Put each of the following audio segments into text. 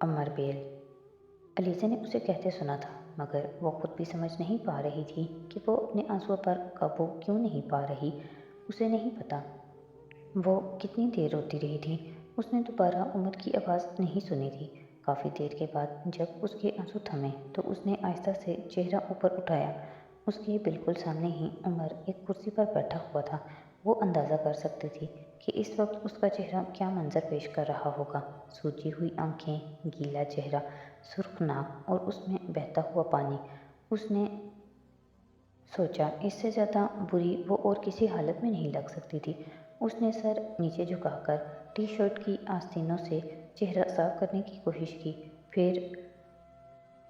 عمر بیل۔ علیزہ نے اسے کہتے سنا تھا، مگر وہ خود بھی سمجھ نہیں پا رہی تھی کہ وہ اپنے آنسوؤں پر قابو کیوں نہیں پا رہی۔ اسے نہیں پتا وہ کتنی دیر روتی رہی تھی۔ اس نے دوبارہ عمر کی آواز نہیں سنی تھی۔ کافی دیر کے بعد جب اس کے آنسو تھمے تو اس نے آہستہ سے چہرہ اوپر اٹھایا۔ اس کے بالکل سامنے ہی عمر ایک کرسی پر بیٹھا ہوا تھا۔ وہ اندازہ کر سکتی تھی کہ اس وقت اس کا چہرہ کیا منظر پیش کر رہا ہوگا۔ سوجی ہوئی آنکھیں، گیلا چہرہ، سرخ ناک اور اس میں بہتا ہوا پانی۔ اس نے سوچا اس سے زیادہ بری وہ اور کسی حالت میں نہیں لگ سکتی تھی۔ اس نے سر نیچے جھکا کر ٹی شرٹ کی آستینوں سے چہرہ صاف کرنے کی کوشش کی، پھر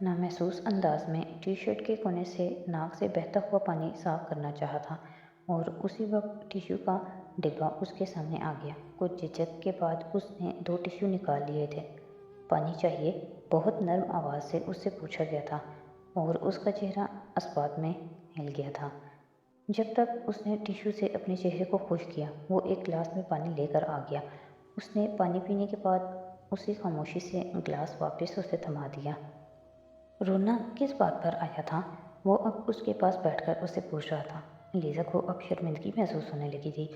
نامحسوس انداز میں ٹی شرٹ کے کونے سے ناک سے بہتا ہوا پانی صاف کرنا چاہا تھا، اور اسی وقت ٹیشو کا ڈبہ اس کے سامنے آ گیا۔ کچھ جھجک کے بعد اس نے 2 ٹیشو نکال لیے تھے۔ پانی چاہیے؟ بہت نرم آواز سے اس سے پوچھا گیا تھا، اور اس کا چہرہ اسبات میں ہل گیا تھا۔ جب تک اس نے ٹیشو سے اپنے چہرے کو خشک کیا، وہ ایک گلاس میں پانی لے کر آ گیا۔ اس نے پانی پینے کے بعد اسی خاموشی سے گلاس واپس اسے تھما دیا۔ رونا کس بات پر آیا تھا؟ وہ اب اس کے پاس بیٹھ کر اسے پوچھ رہا تھا۔ علیزہ کو اب شرمندگی محسوس ہونے لگی تھی۔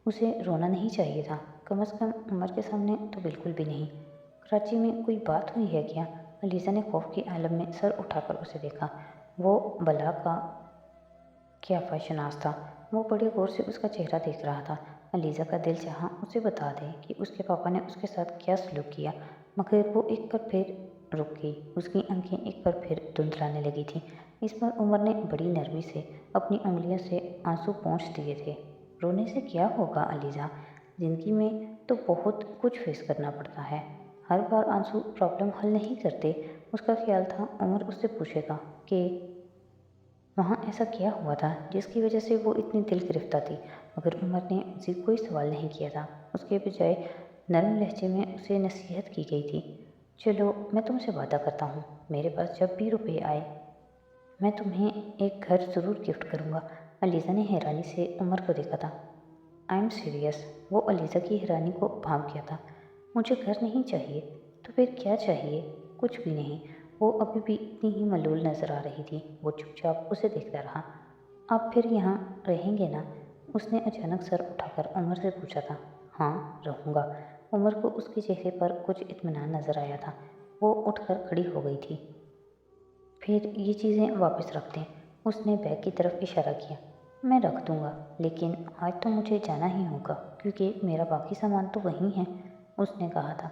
اسے رونا نہیں چاہیے تھا، کم از کم عمر کے سامنے تو بالکل بھی نہیں۔ کراچی میں کوئی بات ہوئی ہے کیا؟ علیزہ نے خوف کے عالم میں سر اٹھا کر اسے دیکھا۔ وہ بلا کا قیافہ شناس تھا۔ وہ بڑے غور سے اس کا چہرہ دیکھ رہا تھا۔ علیزہ کا دل چاہا اسے بتا دے کہ اس کے پاپا نے اس کے ساتھ کیا سلوک کیا، مگر وہ ایک بار پھر رک گئی۔ اس کی آنکھیں ایک بار پھر دھندلانے لگی تھیں۔ اس بار عمر نے بڑی نرمی سے اپنی انگلیوں سے آنسو پونچھ دیے تھے۔ رونے سے کیا ہوگا علیزہ؟ زندگی میں تو بہت کچھ فیس کرنا پڑتا ہے، ہر بار آنسو پرابلم حل نہیں کرتے۔ اس کا خیال تھا عمر اس سے پوچھے گا کہ وہاں ایسا کیا ہوا تھا جس کی وجہ سے وہ اتنی دل گرفتہ تھی، مگر عمر نے مزید کوئی سوال نہیں کیا تھا۔ اس کے بجائے نرم لہجے میں اسے نصیحت کی گئی تھی۔ چلو، میں تم سے وعدہ کرتا ہوں، میرے پاس جب بھی روپے آئے میں تمہیں ایک گھر ضرور گفٹ کروں گا۔ علیزہ نے حیرانی سے عمر کو دیکھا تھا۔ I am serious. وہ علیزہ کی حیرانی کو بھانپ گیا تھا۔ مجھے گھر نہیں چاہیے، تو پھر کیا چاہیے؟ کچھ بھی نہیں۔ وہ ابھی بھی اتنی ہی ملول نظر آ رہی تھی۔ وہ چپ چاپ اسے دیکھتا رہا۔ آپ پھر یہاں رہیں گے نا؟ اس نے اچانک سر اٹھا کر عمر سے پوچھا تھا۔ ہاں، رہوں گا۔ عمر کو اس کے چہرے پر کچھ اطمینان نظر آیا تھا۔ وہ اٹھ کر کھڑی ہو گئی تھی۔ پھر یہ چیزیں واپس رکھ دیں۔ اس نے بیگ کی طرف اشارہ کیا۔ میں رکھ دوں گا، لیکن آج تو مجھے جانا ہی ہوگا کیونکہ میرا باقی سامان تو وہیں ہے، اس نے کہا تھا۔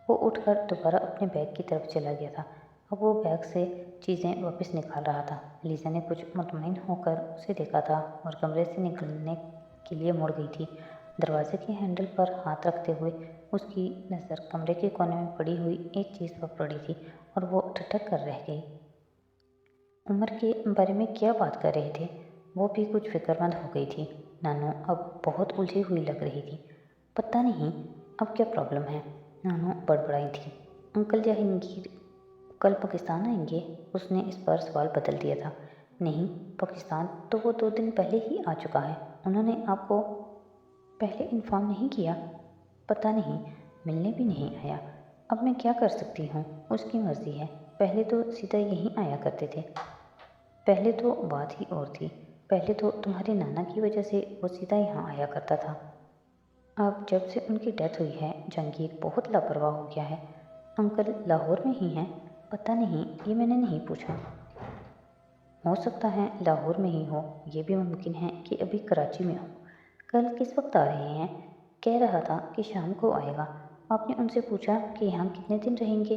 وہ اٹھ کر دوبارہ اپنے بیگ کی طرف چلا گیا تھا۔ اب وہ بیگ سے چیزیں واپس نکال رہا تھا۔ علیزہ نے کچھ مطمئن ہو کر اسے دیکھا تھا اور کمرے سے نکلنے کے لیے مڑ گئی تھی۔ دروازے کے ہینڈل پر ہاتھ رکھتے ہوئے اس کی نظر کمرے کے کونے میں پڑی ہوئی ایک چیز پر پڑی تھی، اور وہ ٹھٹک کر رہ گئی۔ عمر کے بارے میں کیا بات کر رہے تھے؟ وہ بھی کچھ فکر مند ہو گئی تھی۔ نانو اب بہت الجھی ہوئی لگ رہی تھی۔ پتہ نہیں اب کیا پرابلم ہے، نانو بڑبڑائی تھی۔ انکل جہانگیر کل پاکستان آئیں گے؟ اس نے اس بار سوال بدل دیا تھا۔ نہیں، پاکستان تو وہ 2 دن پہلے ہی آ چکا ہے۔ انہوں نے آپ کو پہلے انفارم نہیں کیا؟ پتہ نہیں، ملنے بھی نہیں آیا۔ اب میں کیا کر سکتی ہوں؟ اس کی مرضی ہے۔ پہلے تو سیدھا یہیں آیا کرتے تھے۔ پہلے تو بات ہی اور تھی۔ پہلے تو تمہارے نانا کی وجہ سے وہ سیدھا یہاں آیا کرتا تھا۔ اب جب سے ان کی ڈیتھ ہوئی ہے، جہانگیر بہت لاپرواہ ہو گیا ہے۔ انکل لاہور میں ہی ہیں؟ پتہ نہیں، یہ میں نے نہیں پوچھا۔ ہو سکتا ہے لاہور میں ہی ہو، یہ بھی ممکن ہے کہ ابھی کراچی میں ہو۔ کل کس وقت آ رہے ہیں؟ کہہ رہا تھا کہ شام کو آئے گا۔ آپ نے ان سے پوچھا کہ یہاں کتنے دن رہیں گے؟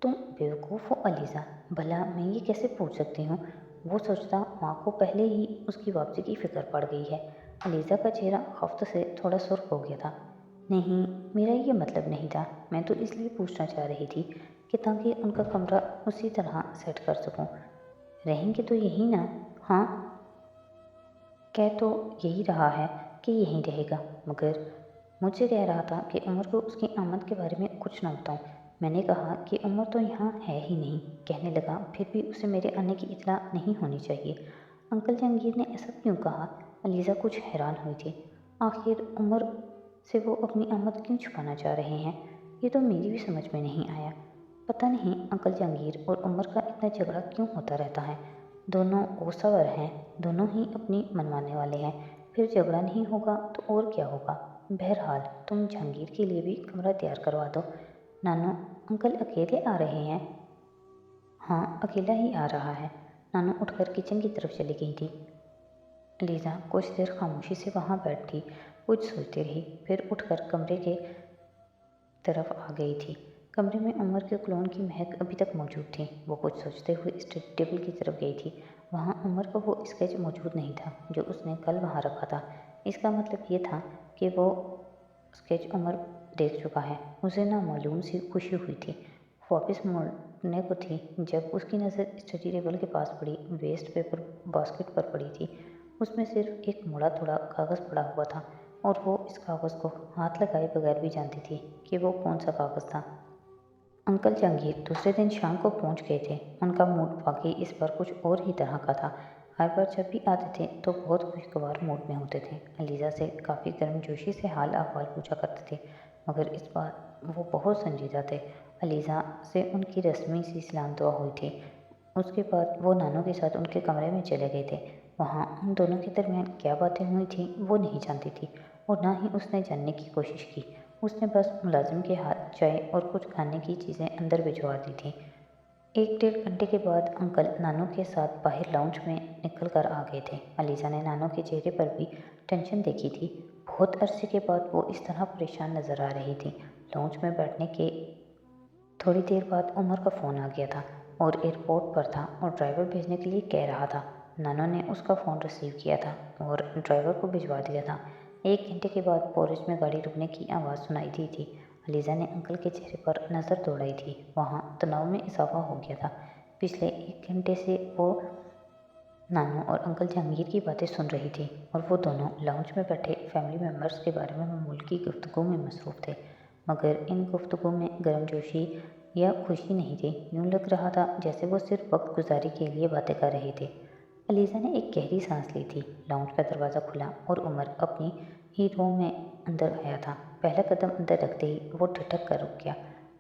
تم بیوقوف ہو علیزہ، بھلا میں یہ کیسے پوچھ سکتی ہوں؟ وہ سوچتا ماں کو پہلے ہی اس کی واپسی کی فکر پڑ گئی ہے۔ علیزہ کا چہرہ خفت سے تھوڑا سرخ ہو گیا تھا۔ نہیں، میرا یہ مطلب نہیں تھا۔ میں تو اس لیے پوچھنا چاہ رہی تھی کہ تاکہ ان کا کمرہ اسی طرح سیٹ کر سکوں۔ رہیں گے تو یہیں نا؟ ہاں، کہہ تو یہی رہا ہے کہ یہیں رہے گا، مگر مجھ سے کہہ رہا تھا کہ عمر کو اس کی آمد کے بارے میں کچھ نہ بتاؤں۔ میں نے کہا کہ عمر تو یہاں ہے ہی نہیں۔ کہنے لگا پھر بھی اسے میرے آنے کی اطلاع نہیں ہونی چاہیے۔ انکل جہانگیر نے ایسا کیوں کہا؟ علیزہ کچھ حیران ہوئی تھی۔ آخر عمر سے وہ اپنی آمد کیوں چھپانا چاہ رہے ہیں؟ یہ تو میری بھی سمجھ میں نہیں آیا۔ पता नहीं अंकल जहांगीर और उमर का इतना झगड़ा क्यों होता रहता है। दोनों ओसावर हैं, दोनों ही अपनी मनवाने वाले हैं। फिर झगड़ा नहीं होगा तो और क्या होगा। बहरहाल तुम जहांगीर के लिए भी कमरा तैयार करवा दो। नानू, अंकल अकेले आ रहे हैं? हाँ, अकेला ही आ रहा है। नानू उठकर किचन की तरफ चली गई थी। लीजा कुछ देर खामोशी से वहाँ बैठी कुछ सोचती रही, फिर उठकर कमरे के तरफ आ गई थी। कमरे में उमर के क्लोन की महक अभी तक मौजूद थी। वो कुछ सोचते हुए स्टडी टेबल की तरफ गई थी। वहाँ उमर का वो स्केच मौजूद नहीं था जो उसने कल वहाँ रखा था। इसका मतलब ये था कि वो स्केच उमर देख चुका है। उसे नामालूम सी खुशी हुई थी। वापस मुड़ने को थी जब उसकी नज़र स्टडी टेबल के पास पड़ी वेस्ट पेपर बास्केट पर पड़ी थी। उसमें सिर्फ एक मुड़ा थोड़ा कागज़ पड़ा हुआ था और वो इस कागज़ को हाथ लगाए बगैर भी जानती थी कि वो कौन सा कागज़ था। अंकल जहांगीर दूसरे दिन शाम को पहुंच गए थे। उनका मूड वाकई इस बार कुछ और ही तरह का था। हर बार जब भी आते थे तो बहुत खुशगवार मूड में होते थे। अलीज़ा से काफ़ी गर्मजोशी से हाल अहवाल पूछा करते थे, मगर इस बार वो बहुत संजीदा थे। अलीज़ा से उनकी रस्मी सी सलाम दुआ हुई थी। उसके बाद वो नानू के साथ उनके कमरे में चले गए थे। वहाँ उन दोनों के दरमियान क्या बातें हुई थीं वो नहीं जानती थी और ना ही उसने जानने की कोशिश की। उसने बस मुलाजिम के हाथ चाय और कुछ खाने की चीज़ें अंदर भिजवा दी थीं। 1 डेढ़ घंटे के बाद अंकल नानू के साथ बाहर लाउंज में निकल कर आ गए थे। अलीज़ा ने नानू के चेहरे पर भी टेंशन देखी थी। बहुत अरसे के बाद वो इस तरह परेशान नज़र आ रही थी। लाउंज में बैठने के थोड़ी देर बाद उमर का फ़ोन आ गया था और एयरपोर्ट पर था और ड्राइवर भेजने के लिए कह रहा था। नानू ने उसका फ़ोन रिसीव किया था और ड्राइवर को भिजवा दिया था। 1 घंटे के बाद पोरिज में गाड़ी रुकने की आवाज़ सुनाई दी थी। अलीज़ा ने अंकल के चेहरे पर नज़र दौड़ाई थी। वहाँ तनाव में इजाफा हो गया था। पिछले 1 घंटे से वो नानू और अंकल जहांगीर की बातें सुन रही थी और वो दोनों लाउंज में बैठे फैमिली मेम्बर्स के बारे में मामूली की गुफ्तगू में मसरूफ़ थे, मगर इन गुफ्तगू में गर्मजोशी या खुशी नहीं थी। यूँ लग रहा था जैसे वो सिर्फ वक्त गुजारी के लिए बातें कर रहे थे। अलीज़ा ने एक गहरी सांस ली थी। लाउंज का दरवाज़ा खुला और उमर अपनी ही रूम में अंदर आया था। पहला कदम अंदर रखते ही वो ठिठक कर रुक गया।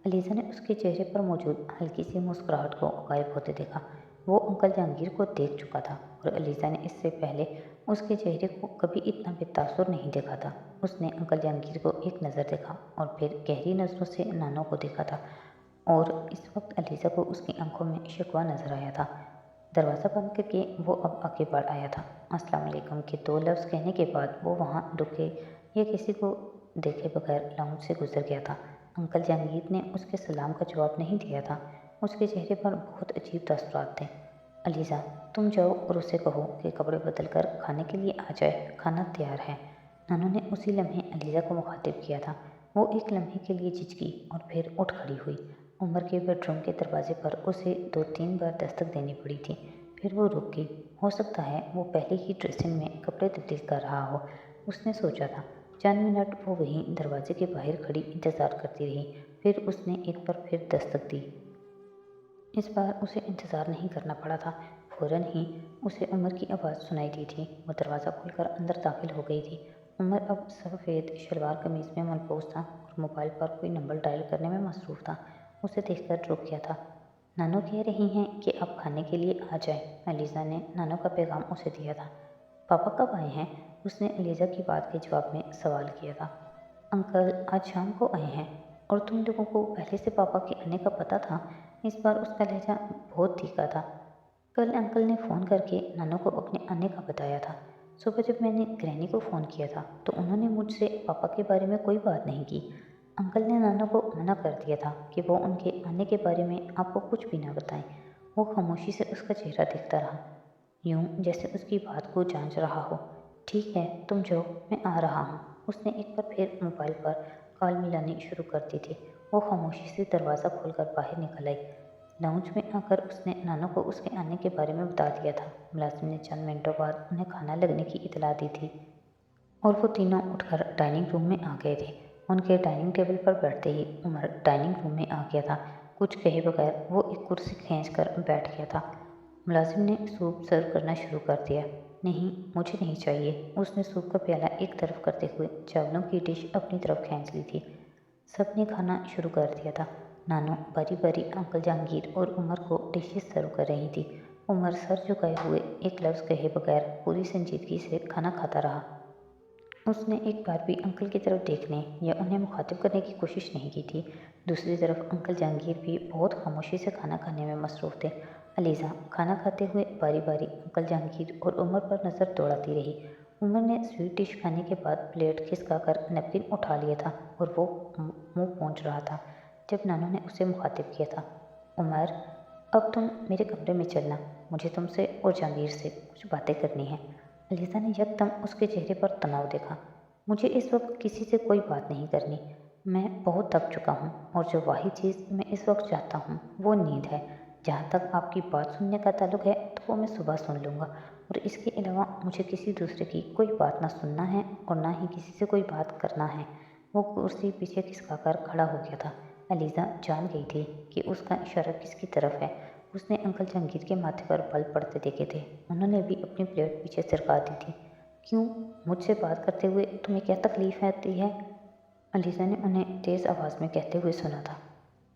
अलीज़ा ने उसके चेहरे पर मौजूद हल्की सी मुस्कुराहट को गायब होते देखा। वो अंकल जहांगीर को देख चुका था और अलीज़ा ने इससे पहले उसके चेहरे को कभी इतना बेतासुर नहीं देखा था। उसने अंकल जहांगीर को एक नज़र देखा और फिर गहरी नज़रों से नानू को देखा था और इस वक्त अलीज़ा को उसकी आंखों में शिकवा नजर आया था। दरवाज़ा बंद करके वो अब आगे बढ़ आया था। अस्सलाम वालेकुम के 2 लफ्ज़ कहने के बाद वो वहाँ रुके या किसी को देखे बगैर लाउंज से गुजर गया था। अंकल जहांगीर ने उसके सलाम का जवाब नहीं दिया था। उसके चेहरे पर बहुत अजीब तासुरात थे। अलीज़ा, तुम जाओ और उसे कहो कि कपड़े बदल कर खाने के लिए आ जाए, खाना तैयार है। नानू ने उसी लम्हे अलीज़ा को मुखातिब किया था। वो एक लम्हे के लिए झिझकी और फिर उठ खड़ी हुई। उमर के बेडरूम के दरवाजे पर उसे 2-3 बार दस्तक देनी पड़ी थी। फिर वो रुक गई। हो सकता है वो पहले ही ड्रेसिंग में कपड़े तब्दील कर रहा हो, उसने सोचा था। चंद मिनट वो वहीं दरवाजे के बाहर खड़ी इंतज़ार करती रही। फिर उसने एक बार फिर दस्तक दी। इस बार उसे इंतज़ार नहीं करना पड़ा था। फ़ौरन ही उसे उमर की आवाज़ सुनाई दी थी। वो दरवाज़ा खोलकर अंदर दाखिल हो गई थी। उमर अब सफ़ेद शलवार कमीज़ में मलबूस था और मोबाइल पर कोई नंबर डायल करने में मसरूफ़ था। उसे देखकर रुक गया था। नानू कह रही हैं कि आप खाने के लिए आ जाएं। अलीज़ा ने नानू का पैगाम उसे दिया था। पापा कब आए हैं? उसने अलीज़ा की बात के जवाब में सवाल किया था। अंकल आज शाम को आए हैं। और तुम लोगों को पहले से पापा के आने का पता था? इस बार उसका लहजा बहुत तीखा था। कल अंकल ने फ़ोन करके नानू को अपने आने का बताया था। सुबह जब मैंने ग्रैनी को फ़ोन किया था तो उन्होंने मुझसे पापा के बारे में कोई बात नहीं की। अंकल ने नानू को मना कर दिया था कि वो उनके आने के बारे में आपको कुछ भी ना बताएं। वो खामोशी से उसका चेहरा देखता रहा, यूं जैसे उसकी बात को जांच रहा हो। ठीक है, तुम जाओ, मैं आ रहा हूँ। उसने एक बार फिर मोबाइल पर कॉल मिलानी शुरू कर दी थी। वो खामोशी से दरवाज़ा खोलकर बाहर निकल आई। लाउंज में आकर उसने नानू को उसके आने के बारे में बता दिया था। मुलाजिम ने चंद मिनटों बाद उन्हें खाना लगने की इतला दी थी और वो तीनों उठकर डाइनिंग रूम में आ गए थे। उनके डाइनिंग टेबल पर बैठते ही उमर डाइनिंग रूम में आ गया था। कुछ कहे बगैर वो एक कुर्सी खींच कर बैठ गया था। मुलाजिम ने सूप सर्व करना शुरू कर दिया। नहीं, मुझे नहीं चाहिए। उसने सूप का प्याला एक तरफ करते हुए चावलों की डिश अपनी तरफ खींच ली थी। सब ने खाना शुरू कर दिया था। नानो बारी बारी अंकल जहांगीर और उमर को डिशेस सर्व कर रही थी। उमर सर झुकाए हुए एक लफ्ज़ कहे बगैर पूरी संजीदगी से खाना खाता रहा। उसने एक बार भी अंकल की तरफ देखने या उन्हें मुखातिब करने की कोशिश नहीं की थी। दूसरी तरफ अंकल जहांगीर भी बहुत खामोशी से खाना खाने में मसरूफ़ थे। अलीज़ा खाना खाते हुए बारी बारी अंकल जहांगीर और उमर पर नज़र दौड़ाती रही। उमर ने स्वीट डिश खाने के बाद प्लेट खिसकाकर नैपकिन उठा लिया था और वो मुंह पोंछ रहा था जब नानू ने उसे मुखातिब किया था। उमर, अब तुम मेरे कमरे में चलना, मुझे तुमसे और जहांगीर से कुछ बातें करनी है। अलीज़ा ने यकदम उसके चेहरे पर तनाव देखा। मुझे इस वक्त किसी से कोई बात नहीं करनी। मैं बहुत थक चुका हूँ और जो वाहिद चीज़ मैं इस वक्त चाहता हूँ वो नींद है। जहाँ तक आपकी बात सुनने का ताल्लुक है तो वो मैं सुबह सुन लूँगा, और इसके अलावा मुझे किसी दूसरे की कोई बात ना सुनना है और ना ही किसी से कोई बात करना है। वो कुर्सी पीछे खिसकाकर खड़ा हो गया था। अलीज़ा जान गई थी कि उसका इशारा किसकी तरफ है। उसने अंकल जहांगीर के माथे पर बल पड़ते देखे थे। उन्होंने भी अपनी प्लेट पीछे सरका दी थी। क्यों, मुझसे बात करते हुए तुम्हें क्या तकलीफ़ आती है? अलीज़ा ने उन्हें तेज़ आवाज़ में कहते हुए सुना था।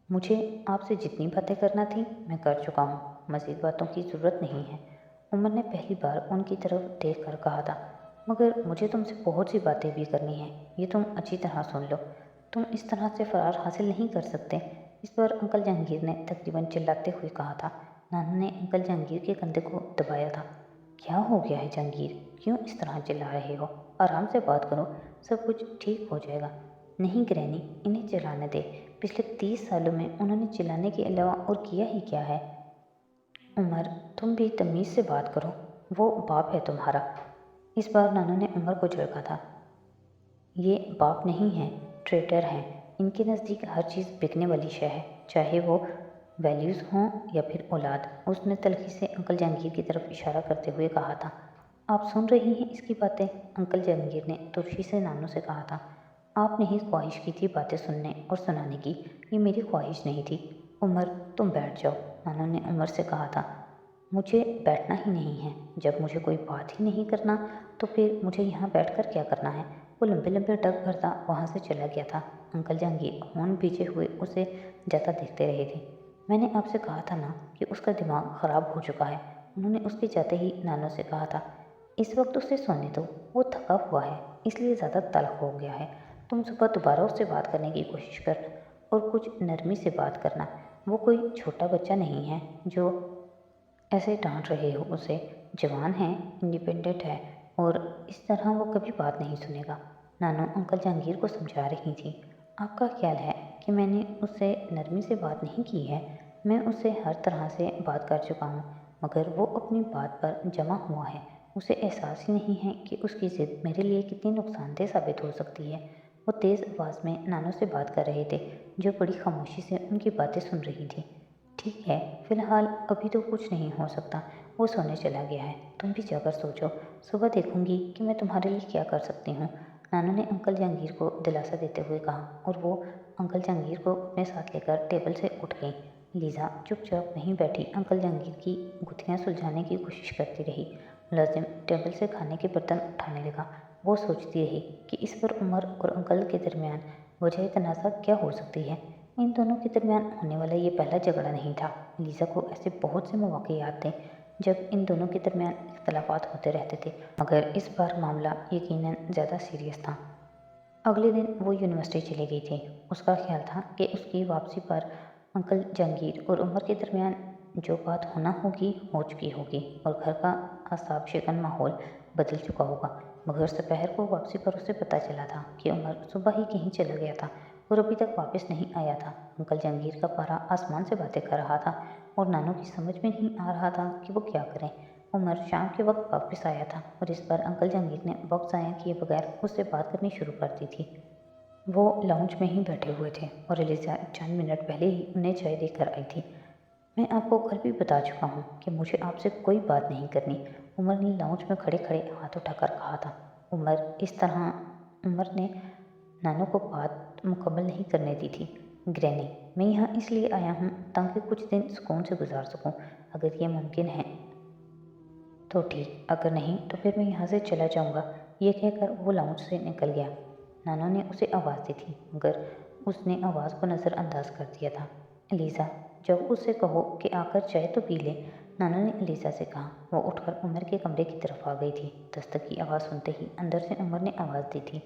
मुझे आपसे जितनी बातें करना थी मैं कर चुका हूँ, मज़ीद बातों की ज़रूरत नहीं है। उमर ने पहली बार उनकी तरफ देख कर कहा था। मगर मुझे तुमसे बहुत सी बातें भी करनी हैं, ये तुम अच्छी तरह सुन लो। तुम इस तरह से फ़रार हासिल नहीं कर सकते। इस पर अंकल जहांगीर ने तकरीबन चिल्लाते हुए कहा था। नानू ने अंकल जहांगीर के कंधे को दबाया था। क्या हो गया है जहांगीर, क्यों इस तरह चिल्ला रहे हो? आराम से बात करो, सब कुछ ठीक हो जाएगा। नहीं ग्रैनी, इन्हें चिल्लाने दे। पिछले 30 सालों में उन्होंने चिल्लाने के अलावा और किया ही क्या है? उमर, तुम भी तमीज़ से बात करो, वो बाप है तुम्हारा। इस बार नानू ने उमर को झड़का था। ये बाप नहीं हैं, ट्रेटर हैं। इनके नज़दीक हर चीज़ बिकने वाली शय है, चाहे वो वैल्यूज़ हों या फिर औलाद। उसने तल्खी से अंकल जहांगीर की तरफ इशारा करते हुए कहा था। आप सुन रही हैं इसकी बातें? अंकल जहांगीर ने तुर्शी से नानू से कहा था। आपने ही ख्वाहिश की थी बातें सुनने और सुनाने की, ये मेरी ख्वाहिश नहीं थी। उमर, तुम बैठ जाओ, नानू ने उमर से कहा था। मुझे बैठना ही नहीं है। जब मुझे कोई बात ही नहीं करना तो फिर मुझे यहाँ बैठकर क्या करना है? वो लंबे लंबे डग भरता वहाँ से चला गया था। अंकल जहांगीर होंठ भीजे हुए उसे जाता देखते रहे थे। मैंने आपसे कहा था ना कि उसका दिमाग ख़राब हो चुका है, उन्होंने उसके जाते ही नानू से कहा था। इस वक्त उसे सोने दो, वो थका हुआ है, इसलिए ज़्यादा तल्ख हो गया है। तुम सुबह दोबारा उससे बात करने की कोशिश करना और कुछ नरमी से बात करना। वो कोई छोटा बच्चा नहीं है जो ऐसे डांट रहे हो उसे। जवान है, इंडिपेंडेंट है, और इस तरह वो कभी बात नहीं सुनेगा। नानू अंकल जहांगीर को समझा रही थी। आपका ख्याल है कि मैंने उससे नरमी से बात नहीं की है? मैं उससे हर तरह से बात कर चुका हूँ, मगर वो अपनी बात पर जमा हुआ है। उसे एहसास ही नहीं है कि उसकी ज़िद मेरे लिए कितनी नुकसानदेह साबित हो सकती है। वो तेज़ आवाज़ में नानू से बात कर रहे थे, जो बड़ी खामोशी से उनकी बातें सुन रही थी। ठीक है, फिलहाल अभी तो कुछ नहीं हो सकता, वो सोने चला गया है। तुम भी जाकर सोचो, सुबह देखूंगी कि मैं तुम्हारे लिए क्या कर सकती हूँ। नानू ने अंकल जहांगीर को दिलासा देते हुए कहा, और वो अंकल जहांगीर को अपने साथ लेकर टेबल से उठ गई। लीज़ा चुपचाप वहीं बैठी अंकल जहांगीर की गुत्थियाँ सुलझाने की कोशिश करती रही। मुलाजिम टेबल से खाने के बर्तन उठाने लगा। वो सोचती रही कि इस पर उमर और अंकल के दरमियान वजह तनाज़ा क्या हो सकती है। इन दोनों के दरमियान होने वाला ये पहला झगड़ा नहीं था। लीज़ा को ऐसे बहुत से मौके याद थे जब इन दोनों के दरमियान इख्तलाफात होते रहते थे, मगर इस बार मामला यकीनन ज़्यादा सीरियस था। अगले दिन वो यूनिवर्सिटी चली गई थी। उसका ख्याल था कि उसकी वापसी पर अंकल जहांगीर और उमर के दरमियान जो बात होना होगी हो चुकी होगी और घर का आसाब शिकन माहौल बदल चुका होगा। मगर दोपहर को वापसी पर उसे पता चला था कि उमर सुबह ही कहीं चला गया था और अभी तक वापस नहीं आया था। अंकल जहांगीर का पारा आसमान से बातें कर रहा था और नानू की समझ में नहीं आ रहा था कि वो क्या करें। उमर शाम के वक्त वापस आया था और इस बार अंकल जहांगीर ने वक्त ज़ाया किए बगैर उससे बात करनी शुरू कर दी थी। वो लाउंज में ही बैठे हुए थे और एलिज़ा चंद मिनट पहले ही उन्हें चाय देकर आई थी। मैं आपको कल भी बता चुका हूँ कि मुझे आपसे कोई बात नहीं करनी, उमर ने लाउंज में खड़े खड़े हाथ उठाकर कहा था। उमर ने नानू को बात मुकम्मल नहीं करने दी थी। ग्रैनी, मैं यहाँ इसलिए आया हूँ ताकि कुछ दिन सुकून से गुजार सकूँ। अगर ये मुमकिन है तो ठीक, अगर नहीं तो फिर मैं यहाँ से चला जाऊँगा। ये कहकर वो लाउंज से निकल गया। नानू ने उसे आवाज़ दी थी, मगर اس نے آواز کو نظر انداز کر دیا تھا۔ الیزا، جب اسے کہو کہ آ کر چائے تو پی لے، نانو نے الیزا سے کہا۔ وہ اٹھ کر عمر کے کمرے کی طرف آ گئی تھی۔ دستک کی آواز سنتے ہی اندر سے عمر نے آواز دی تھی۔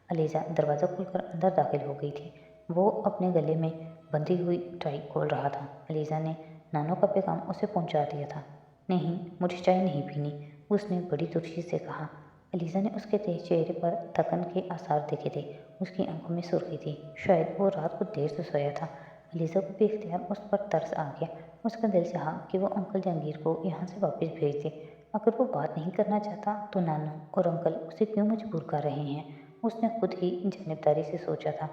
الیزا دروازہ کھول کر اندر داخل ہو گئی تھی۔ وہ اپنے گلے میں بندھی ہوئی ٹائی کھول رہا تھا۔ الیزا نے نانو کا پیغام اسے پہنچا دیا تھا۔ نہیں، مجھے چائے نہیں پینی، اس نے بڑی ترشی سے کہا۔ الیزا نے اس کے تیز چہرے پر تھکن کے آثار دیکھے تھے۔ اس کی آنکھوں میں سرخی تھی، شاید وہ رات کو دیر سے سویا تھا۔ الیزا کو بے اختیار اس پر ترس آ گیا۔ اس کا دل چاہا کہ وہ انکل جہانگیر کو یہاں سے واپس بھیج دے۔ اگر وہ بات نہیں کرنا چاہتا تو نانو اور انکل اسے کیوں مجبور کر رہے ہیں؟ اس نے خود ہی جانبداری سے سوچا تھا۔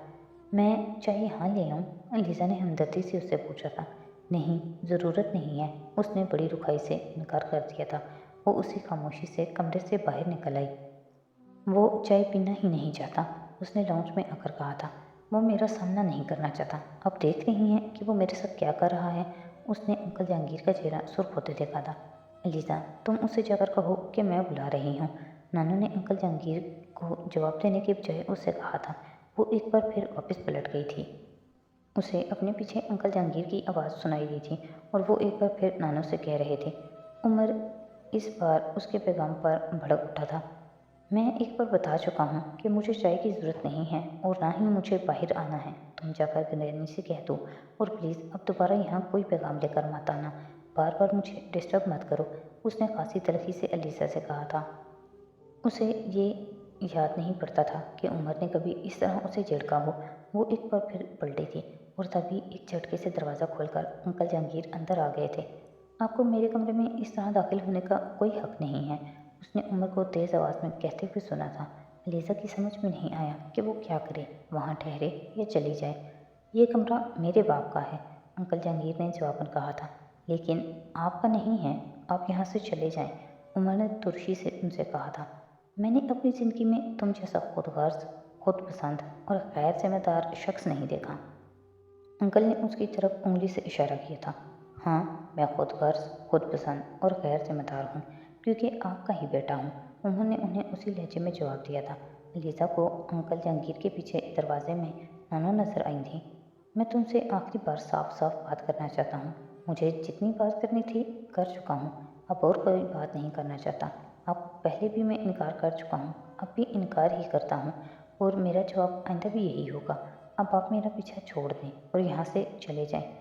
میں چائے یہاں لے آؤں؟ الیزا نے ہمدردی سے اس سے پوچھا تھا۔ نہیں، ضرورت نہیں ہے، اس نے بڑی رکھائی سے انکار کر دیا تھا۔ وہ اسی خاموشی سے کمرے سے باہر نکل آئی۔ وہ چائے پینا ہی نہیں چاہتا، اس نے لاؤنج میں آ کر کہا تھا۔ وہ میرا سامنا نہیں کرنا چاہتا۔ اب دیکھ رہی ہیں کہ وہ میرے ساتھ کیا کر رہا ہے؟ اس نے انکل جہانگیر کا چہرہ سرخ ہوتے دیکھا تھا۔ الیزا، تم اسے جا کر کہو کہ میں بلا رہی ہوں، نانو نے انکل جہانگیر کو جواب دینے کے بجائے اس سے کہا تھا۔ وہ ایک بار پھر واپس پلٹ گئی تھی۔ اسے اپنے پیچھے انکل جہانگیر کی آواز سنائی دی تھی اور وہ ایک بار پھر نانو سے کہہ رہے تھے۔ عمر اس بار اس کے پیغام پر بھڑک اٹھا تھا۔ میں ایک بار بتا چکا ہوں کہ مجھے چائے کی ضرورت نہیں ہے اور نہ ہی مجھے باہر آنا ہے۔ تم جا کر گرینی سے کہہ دو اور پلیز اب دوبارہ یہاں کوئی پیغام لے کر مت آنا، بار بار مجھے ڈسٹرب مت کرو، اس نے خاصی تلخی سے الیزا سے کہا تھا۔ اسے یہ یاد نہیں پڑتا تھا کہ عمر نے کبھی اس طرح اسے جھڑکا ہو۔ وہ ایک بار پھر پلٹی تھی اور تبھی ایک جھٹکے سے دروازہ کھول کر انکل جہانگیر اندر آ گئے تھے۔ آپ کو میرے کمرے میں اس طرح داخل ہونے کا کوئی حق نہیں ہے، اس نے عمر کو تیز آواز میں کہتے ہوئے سنا تھا۔ الیزا کی سمجھ میں نہیں آیا کہ وہ کیا کرے، وہاں ٹھہرے یا چلی جائے۔ یہ کمرہ میرے باپ کا ہے، انکل جہانگیر نے جواباً کہا تھا۔ لیکن آپ کا نہیں ہے، آپ یہاں سے چلے جائیں، عمر نے ترشی سے ان سے کہا تھا۔ میں نے اپنی زندگی میں تم جیسا خود غرض، خود پسند اور غیر ذمہ دار شخص نہیں دیکھا۔ انکل نے اس کی طرف انگلی سے اشارہ کیا تھا۔ ہاں، میں خود غرض، خود پسند اور غیر ذمہ دار ہوں، کیونکہ آپ کا ہی بیٹا ہوں، عمر نے انہیں اسی لہجے میں جواب دیا تھا۔ الیزا کو انکل جہانگیر کے پیچھے دروازے میں نانو نظر آئی تھیں۔ میں تم سے آخری بار صاف صاف بات کرنا چاہتا ہوں، مجھے جتنی بات کرنی تھی کر چکا ہوں، اب اور کوئی بات نہیں کرنا چاہتا۔ اب پہلے بھی میں انکار کر چکا ہوں، اب بھی انکار ہی کرتا ہوں اور میرا جواب آئندہ بھی یہی ہوگا۔ اب آپ میرا پیچھا چھوڑ دیں اور یہاں سے چلے جائیں۔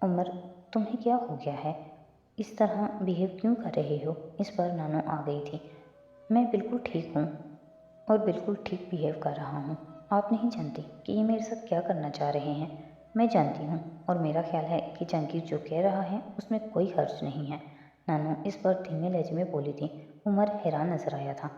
عمر، تمہیں کیا ہو گیا ہے؟ اس طرح بیہیو کیوں کر رہے ہو؟ اس بار نانو آ گئی تھی۔ میں بالکل ٹھیک ہوں اور بالکل ٹھیک بیہیو کر رہا ہوں۔ آپ نہیں جانتی کہ یہ میرے ساتھ کیا کرنا چاہ رہے ہیں۔ میں جانتی ہوں اور میرا خیال ہے کہ جہانگیر جو کہہ رہا ہے اس میں کوئی حرج نہیں ہے، نانو اس بار دھیمے لہجے میں بولی تھی۔ عمر حیران نظر آیا تھا۔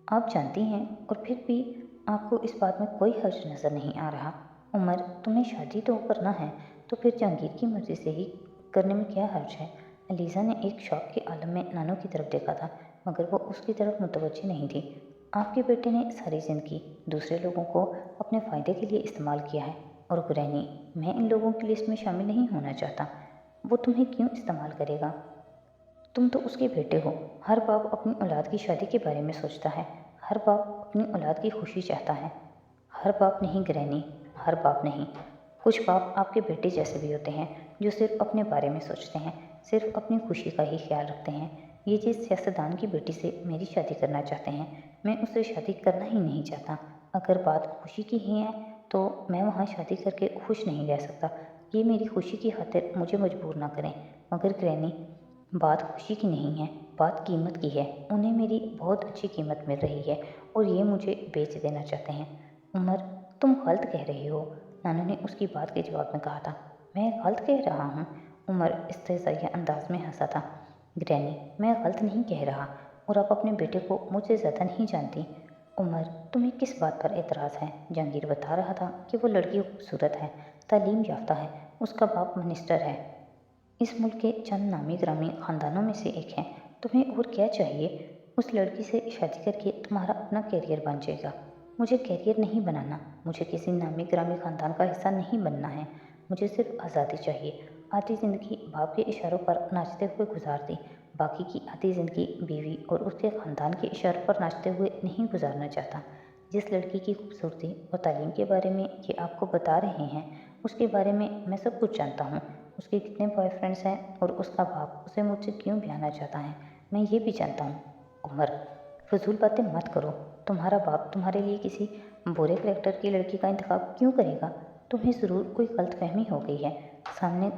آپ جانتی ہیں اور پھر بھی آپ کو اس بات میں کوئی حرج نظر نہیں آ رہا۔ عمر، تمہیں شادی تو کرنا ہے تو پھر جہانگیر کی مرضی سے ہی کرنے میں کیا حرج ہے؟ الیزا نے ایک شوق کے عالم میں نانو کی طرف دیکھا تھا، مگر وہ اس کی طرف متوجہ نہیں تھی۔ آپ کے بیٹے نے ساری زندگی دوسرے لوگوں کو اپنے فائدے کے لیے استعمال کیا ہے اور گرینی، میں ان لوگوں کی لسٹ میں شامل نہیں ہونا چاہتا۔ وہ تمہیں کیوں استعمال کرے گا؟ تم تو اس کے بیٹے ہو۔ ہر باپ اپنی اولاد کی شادی کے بارے میں سوچتا ہے، ہر باپ اپنی اولاد کی خوشی چاہتا ہے۔ ہر باپ نہیں گرینی، ہر باپ نہیں۔ کچھ باپ آپ کے بیٹے جیسے بھی ہوتے ہیں جو صرف اپنے بارے میں سوچتے ہیں، صرف اپنی خوشی کا ہی خیال رکھتے ہیں۔ یہ جس سیاستدان کی بیٹی سے میری شادی کرنا چاہتے ہیں، میں اس سے شادی کرنا ہی نہیں چاہتا۔ اگر بات خوشی کی ہی ہے تو میں وہاں شادی کر کے خوش نہیں رہ سکتا۔ یہ میری خوشی کی خاطر مجھے مجبور نہ کریں۔ مگر گرینی، بات خوشی کی نہیں ہے، بات قیمت کی ہے۔ انہیں میری بہت اچھی قیمت مل رہی ہے اور یہ مجھے بیچ دینا چاہتے ہیں۔ عمر، تم غلط کہہ رہے ہو، نانو نے اس کی بات کے جواب میں کہا تھا۔ میں غلط کہہ رہا ہوں؟ عمر استہزائیہ انداز میں ہنسا تھا۔ گرینی، میں غلط نہیں کہہ رہا اور آپ اپنے بیٹے کو مجھ سے زیادہ نہیں جانتی۔ عمر، تمہیں کس بات پر اعتراض ہے؟ جہانگیر بتا رہا تھا کہ وہ لڑکی خوبصورت ہے، تعلیم یافتہ ہے، اس کا باپ منسٹر ہے، اس ملک کے چند نامی گرامی خاندانوں میں سے ایک ہے۔ تمہیں اور کیا چاہیے؟ اس لڑکی سے شادی کر کے تمہارا اپنا کیریئر بن جائے گا۔ مجھے کیریئر نہیں بنانا، مجھے کسی نامی گرامی خاندان کا حصہ نہیں بننا ہے، مجھے صرف آزادی چاہیے۔ آدھی زندگی باپ کے اشاروں پر ناچتے ہوئے گزار دی، باقی کی آدھی زندگی بیوی اور اس کے خاندان کے اشاروں پر ناچتے ہوئے نہیں گزارنا چاہتا۔ जिस लड़की की खूबसूरती और तालीम के बारे में ये आपको बता रहे हैं, उसके बारे में मैं सब कुछ जानता हूँ। उसके कितने बॉयफ्रेंड्स हैं और उसका बाप उसे मुझसे क्यों ब्याहना चाहता है, मैं ये भी जानता हूँ। उमर, फजूल बातें मत करो। तुम्हारा बाप तुम्हारे लिए किसी बुरे करेक्टर की लड़की का इंतखाब क्यों करेगा? तुम्हें ज़रूर कोई गलतफहमी हो गई है। सामने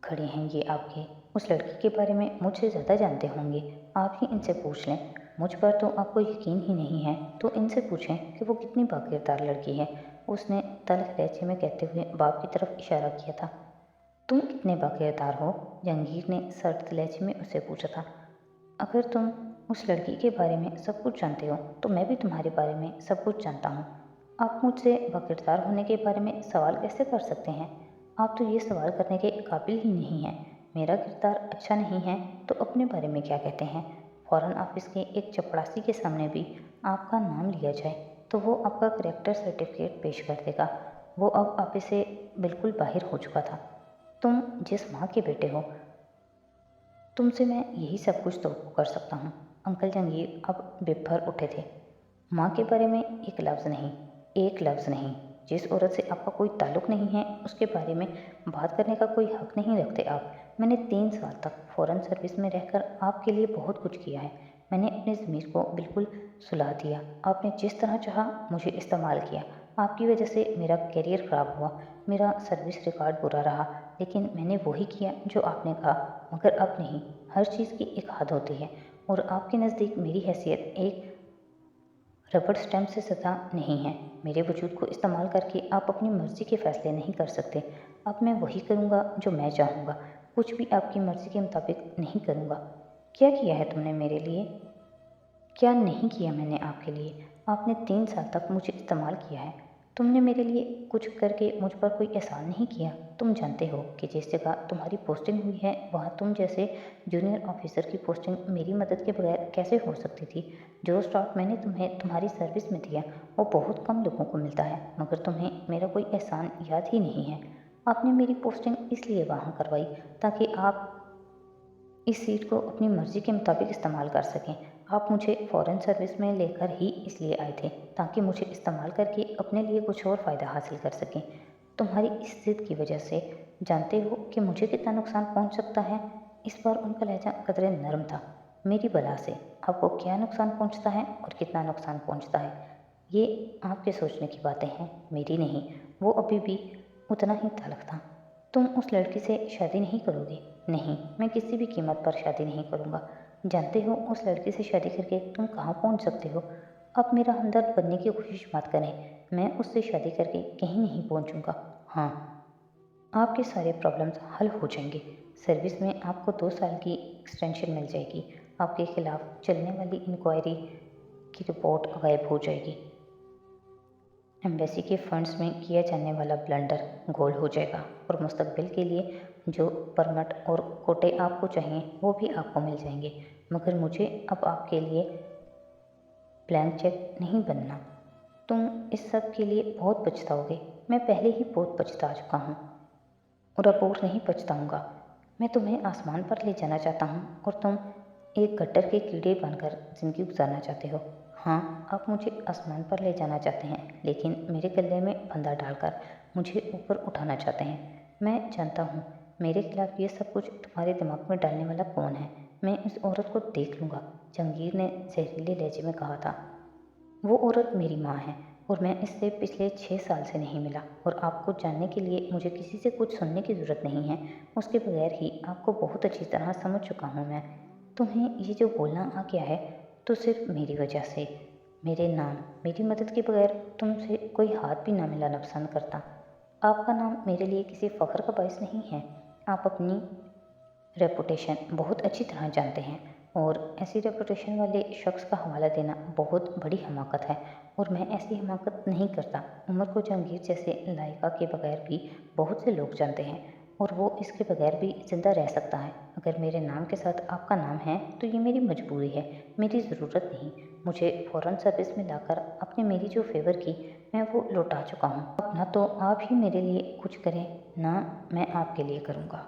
खड़े हैं ये आपके, उस लड़की के बारे में मुझसे ज़्यादा जानते होंगे। आप ही इनसे पूछ लें। मुझ पर तो आपको यकीन ही नहीं है तो इनसे पूछें कि वो कितनी बाकिरदार लड़की है। उसने तल्ख लहजे में कहते हुए बाप की तरफ इशारा किया था। तुम कितने बाकिरदार हो? जहांगीर ने सर्द लहजे में उसे पूछा था। अगर तुम उस लड़की के बारे में सब कुछ जानते हो तो मैं भी तुम्हारे बारे में सब कुछ जानता हूँ। आप मुझसे बाकिरदार होने के बारे में सवाल कैसे कर सकते हैं? आप तो ये सवाल करने के काबिल ही नहीं हैं। मेरा किरदार अच्छा नहीं है तो अपने बारे में क्या कहते हैं? फॉरेन ऑफिस के एक चपड़ासी के सामने भी आपका नाम लिया जाए तो वो आपका करेक्टर सर्टिफिकेट पेश कर देगा। वो अब ऑफिस से बिल्कुल बाहर हो चुका था। तुम जिस माँ के बेटे हो, तुमसे मैं यही सब कुछ तो कर सकता हूँ। अंकल जहांगीर अब बेभर उठे थे। माँ के बारे में एक लफ्ज़ नहीं, एक लफ्ज़ नहीं। जिस औरत से आपका कोई ताल्लुक़ नहीं है उसके बारे में बात करने का कोई हक नहीं रखते आप। मैंने 3 साल तक फ़ॉरेन सर्विस में रहकर आपके लिए बहुत कुछ किया है। मैंने अपने ज़मीर को बिल्कुल सुला दिया। आपने जिस तरह चाहा मुझे इस्तेमाल किया। आपकी वजह से मेरा करियर ख़राब हुआ, मेरा सर्विस रिकॉर्ड बुरा रहा, लेकिन मैंने वही किया जो आपने कहा। मगर अब नहीं, हर चीज़ की एक हद होती है और आपके नज़दीक मेरी हैसियत एक रबड़ स्टैम्प से सता नहीं है। मेरे वजूद को इस्तेमाल करके आप अपनी मर्ज़ी के फ़ैसले नहीं कर सकते। अब मैं वही करूँगा जो मैं चाहूँगा, कुछ भी आपकी मर्ज़ी के मुताबिक नहीं करूँगा। क्या किया है तुमने मेरे लिए? क्या नहीं किया मैंने आपके लिए? आपने 3 साल तक मुझे इस्तेमाल किया है। तुमने मेरे लिए कुछ करके मुझ पर कोई एहसान नहीं किया। तुम जानते हो कि जिस जगह तुम्हारी पोस्टिंग हुई है वहाँ तुम जैसे जूनियर ऑफिसर की पोस्टिंग मेरी मदद के बगैर कैसे हो सकती थी? जो स्टाफ मैंने तुम्हें तुम्हारी सर्विस में दिया वो बहुत कम लोगों को मिलता है, मगर तुम्हें मेरा कोई एहसान याद ही नहीं है। आपने मेरी पोस्टिंग इसलिए वहाँ करवाई ताकि आप इस सीट को अपनी मर्ज़ी के मुताबिक इस्तेमाल कर सकें। आप मुझे फ़ॉरेन सर्विस में लेकर ही इसलिए आए थे ताकि मुझे इस्तेमाल करके अपने लिए कुछ और फ़ायदा हासिल कर सकें। तुम्हारी इस ज़िद की वजह से जानते हो कि मुझे कितना नुकसान पहुंच सकता है? इस बार उनका लहजा कदरे नरम था। मेरी बला से आपको क्या नुकसान पहुंचता है और कितना नुकसान पहुंचता है, ये आपके सोचने की बातें हैं, मेरी नहीं। वो अभी भी उतना ही तल्ख था। तुम उस लड़की से शादी नहीं करोगे? नहीं, मैं किसी भी कीमत पर शादी नहीं करूँगा। जानते हो उस लड़की से शादी करके तुम कहाँ पहुँच सकते हो? अब मेरा हमदर्द बनने की कोशिश मत करें। मैं उससे शादी करके कहीं नहीं पहुँचूँगा। हाँ, आपके सारे प्रॉब्लम्स हल हो जाएंगे। सर्विस में आपको 2 साल की एक्सटेंशन मिल जाएगी। आपके खिलाफ चलने वाली इंक्वायरी की रिपोर्ट गायब हो जाएगी। एम्बेसी के फंड्स में किया जाने वाला ब्लंडर गोल हो जाएगा और मुस्तकबिल के लिए जो परमट और कोटे आपको चाहिए वो भी आपको मिल जाएंगे। मगर मुझे अब आपके लिए ब्लैंक चेक नहीं बनना। तुम इस सब के लिए बहुत पछताओगे। मैं पहले ही बहुत पछता चुका हूँ और अब और नहीं पछताऊँगा। मैं तुम्हें आसमान पर ले जाना चाहता हूँ और तुम एक गट्टर के कीड़े बनकर ज़िंदगी गुजारना चाहते हो। हाँ, आप मुझे आसमान पर ले जाना चाहते हैं, लेकिन मेरे गले में फंदा डालकर मुझे ऊपर उठाना चाहते हैं। मैं जानता हूँ मेरे खिलाफ ये सब कुछ तुम्हारे दिमाग में डालने वाला कौन है। मैं इस औरत को देख लूँगा, जहांगीर ने जहरीले लहजे में कहा था। वो औरत मेरी माँ है और मैं इससे पिछले 6 साल से नहीं मिला और आपको जानने के लिए मुझे किसी से कुछ सुनने की ज़रूरत नहीं है। उसके बगैर ही आपको बहुत अच्छी तरह समझ चुका हूँ मैं। तुम्हें ये जो बोलना आ गया है तो सिर्फ मेरी वजह से। मेरे नाम, मेरी मदद के बगैर तुमसे कोई हाथ भी ना मिलाना पसंद करता। आपका नाम मेरे लिए किसी फ़ख्र का बायस नहीं है। आप अपनी रेपुटेशन बहुत अच्छी तरह जानते हैं और ऐसी रेपुटेशन वाले शख्स का हवाला देना बहुत बड़ी हमाकत है और मैं ऐसी हमाकत नहीं करता। उमर को जहांगीर जैसे लायका के बगैर भी बहुत से लोग जानते हैं और वो इसके बगैर भी ज़िंदा रह सकता है। अगर मेरे नाम के साथ आपका नाम है तो ये मेरी मजबूरी है, मेरी ज़रूरत नहीं। मुझे फ़ौरन सर्विस में लाकर आपने मेरी जो फेवर की मैं वो लौटा चुका हूँ। अब ना तो आप ही मेरे लिए कुछ करें ना मैं आपके लिए करूँगा।